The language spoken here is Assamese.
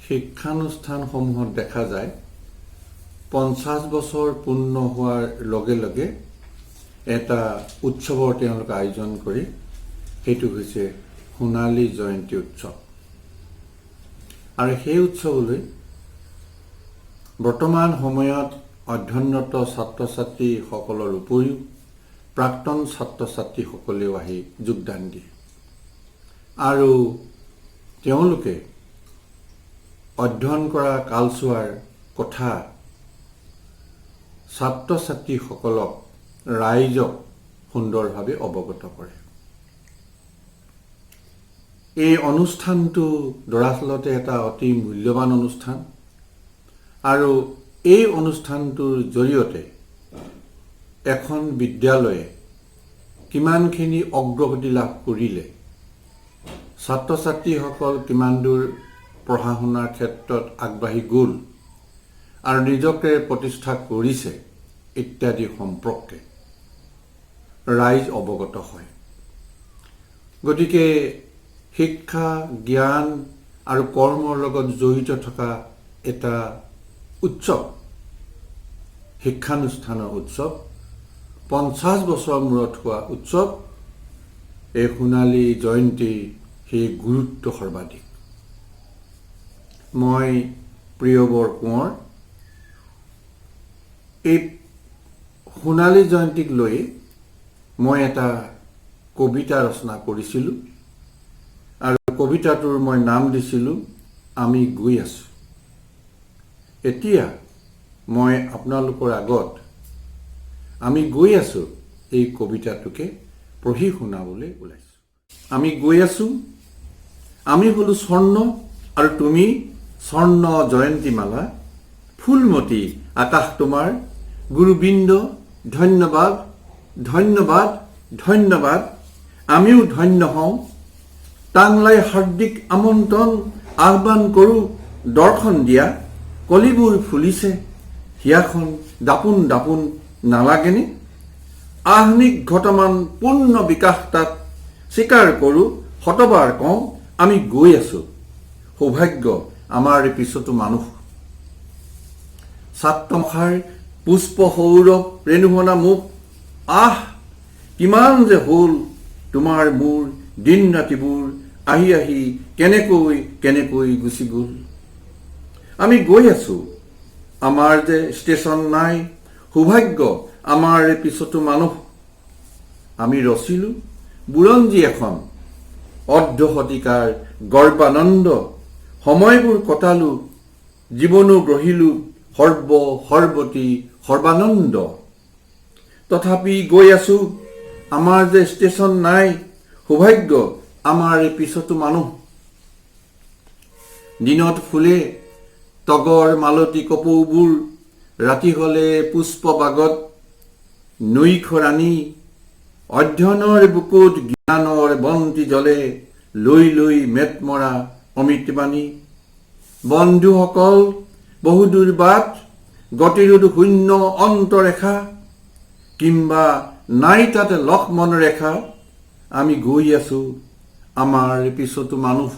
শিক্ষানুষ্ঠানসমূহত দেখা যায় 50 বছৰ পূৰ্ণ হোৱাৰ লগে লগে এটা উৎসৱৰ তেওঁলোকে আয়োজন কৰি সেইটো হৈছে সোণালী জয়ন্তী উৎসৱ। আৰু সেই উৎসৱলৈ বৰ্তমান সময়ত অধ্যয়নৰত ছাত্ৰ ছাত্ৰীসকলৰ উপৰিও প্ৰাক্তন ছাত্ৰ ছাত্ৰীসকলেও আহি যোগদান দিয়ে আৰু তেওঁলোকে অধ্যয়ন কৰা কালচোৱাৰ কথা ছাত্ৰ ছাত্ৰীসকলক ৰাইজক সুন্দৰভাৱে অৱগত কৰে। এই অনুষ্ঠানটো দৰাচলতে এটা অতি মূল্যৱান অনুষ্ঠান আৰু এই অনুষ্ঠানটোৰ জৰিয়তে এখন বিদ্যালয়ে কিমানখিনি অগ্ৰগতি লাভ কৰিলে, ছাত্ৰ ছাত্ৰীসকল কিমান দূৰ পঢ়া শুনাৰ ক্ষেত্ৰত আগবাঢ়ি গ'ল আৰু নিজকে প্ৰতিষ্ঠা কৰিছে ইত্যাদি সম্পৰ্কে ৰাইজ অৱগত হয়। গতিকে শিক্ষা, জ্ঞান আৰু কৰ্মৰ লগত জড়িত থকা এটা উৎসৱ, শিক্ষানুষ্ঠানৰ উৎসৱ, 50 বছৰ মূৰত হোৱা উৎসৱ, এই সোণালী জয়ন্তী সেই গুৰুত্ব সৰ্বাধিক। মই প্ৰিয়বৰ কোঁৱৰ এই সোণালী জয়ন্তীক লৈ মই এটা কবিতা ৰচনা কৰিছিলোঁ আৰু কবিতাটোৰ মই নাম দিছিলোঁ আমি গৈ আছোঁ। এতিয়া মই আপোনালোকৰ আগত আমি গৈ আছোঁ এই কবিতাটোকে পঢ়ি শুনাবলৈ ওলাইছোঁ। আমি গৈ আছোঁ, আমি হলো স্বৰ্ণ আৰু তুমি স্বৰ্ণ জয়ন্তীমালা, ফুলমতী আকাশ তোমাৰ, গুৰুবৃন্দ ধন্যবাদ ধন্যবাদ ধন্যবাদ, আমিও ধন্য হওঁ। টাংলাই হাৰ্দিক আমন্ত্ৰণ আহ্বান কৰোঁ দৰ্শন দিয়া, কলিবোৰ ফুলিছে হিয়াখন দাপোন দাপোন নালাগেনে? আহ্নিক ঘটমান পূৰ্ণ বিকাশ তাত স্বীকাৰ কৰোঁ শতবাৰ কওঁ আমি গৈ আছোঁ, সৌভাগ্য আমাৰ পিছতো মানুহ। ছাত্ৰমখাৰ পুষ্প সৌৰভ ৰেণুহনা মুখ, আহ কিমান যে হ'ল তোমাৰ মোৰ দিন ৰাতিবোৰ, আহি আহি কেনেকৈ কেনেকৈ গুচি গ'ল। আমি গৈ আছোঁ, আমাৰ যে ষ্টেচন নাই, সৌভাগ্য আমাৰ পিছতো মানুহ। আমি ৰচিলোঁ বুৰঞ্জী এখন অৰ্ধ শতিকাৰ গৰ্বানন্দ, সময়বোৰ কটালোঁ জীৱনো গ্ৰহিলোঁ সৰ্ব সৰ্বতী সৰ্বানন্দ। তথাপি গৈ আছোঁ, আমাৰ যে ষ্টেচন নাই, সৌভাগ্য আমাৰ পিছতো মানুহ। দিনত ফুলে তগৰ মালতী কপৌবোৰ, ৰাতি হলে পুষ্প বাগত নৈখৰাণী, অধ্যয়নৰ বুকুত জ্ঞানৰ বন্তি জ্বলে, লৈ লৈ মেট মৰা অমৃতবাণী। বন্ধুসকল বহুদূৰ বাট, গতিৰোধ শূন্য অন্তৰেখা, কিম্বা নাই তাতে লক্ষ্মণ ৰেখা, আমি গৈ আছোঁ আমাৰ পিছতো মানুহ।